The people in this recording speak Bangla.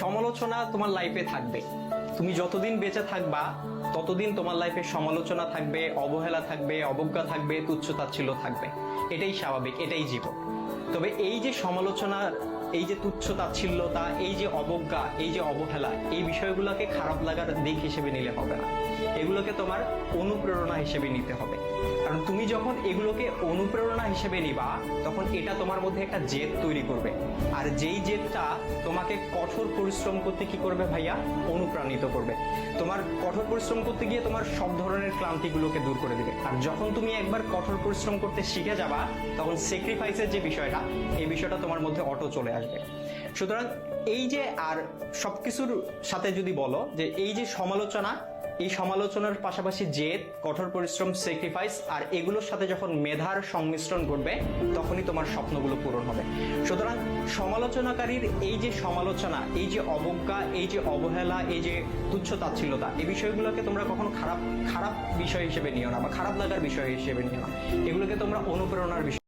সমালোচনা তোমার লাইফে থাকবে। তুমি যতদিন বেঁচে থাকবা ততদিন তোমার লাইফে সমালোচনা থাকবে, অবহেলা থাকবে, অবজ্ঞা থাকবে, তুচ্ছ-তাচ্ছিল্য থাকবে। এটাই স্বাভাবিক, এটাই জীবন। তবে এই যে সমালোচনার, এই যে তুচ্ছ-তাচ্ছিল্যতা, এই যে অবজ্ঞা, এই যে অবহেলা, এই বিষয়গুলোকে খারাপ লাগার দিক হিসেবে নিলে হবে না। এগুলোকে তোমার অনুপ্রেরণা হিসেবে নিতে হবে। কারণ তুমি যখন এগুলোকে অনুপ্রেরণা হিসেবে নিবা, তখন এটা তোমার মধ্যে একটা জেদ তৈরি করবে। আর যেই জেদটা তোমাকে কঠোর পরিশ্রম করতে কি করবে ভাইয়া? অনুপ্রাণিত করবে। তোমার কঠোর পরিশ্রম করতে গিয়ে তোমার সব ধরনের ক্লান্তিগুলোকে দূর করে দিবে। আর যখন তুমি একবার কঠোর পরিশ্রম করতে শিখে যাবা, তখন স্যাক্রিফাইসের যে বিষয়টা, এই বিষয়টা তোমার মধ্যে অটো চলে আসবে। সুতরাং এই যে, আর সবকিছুর সাথে যদি বলো যে এই যে সমালোচনা, এই সমালোচনার পাশাপাশি জেদ, কঠোর পরিশ্রম, স্যাক্রিফাইস, আর এগুলোর সাথে যখন মেধার সংমিশ্রণ ঘটবে, তখনই তোমার স্বপ্নগুলো পূরণ হবে। সুতরাং সমালোচনাকারীর এই যে সমালোচনা, এই যে অবজ্ঞা, এই যে অবহেলা, এই যে তুচ্ছ-তাচ্ছিল্যতা, এই বিষয়গুলোকে তোমরা কখনো খারাপ বিষয় হিসেবে নিও না, বা খারাপ লাগার বিষয় হিসেবে নিও না। এগুলোকে তোমরা অনুপ্রেরণার বিষয়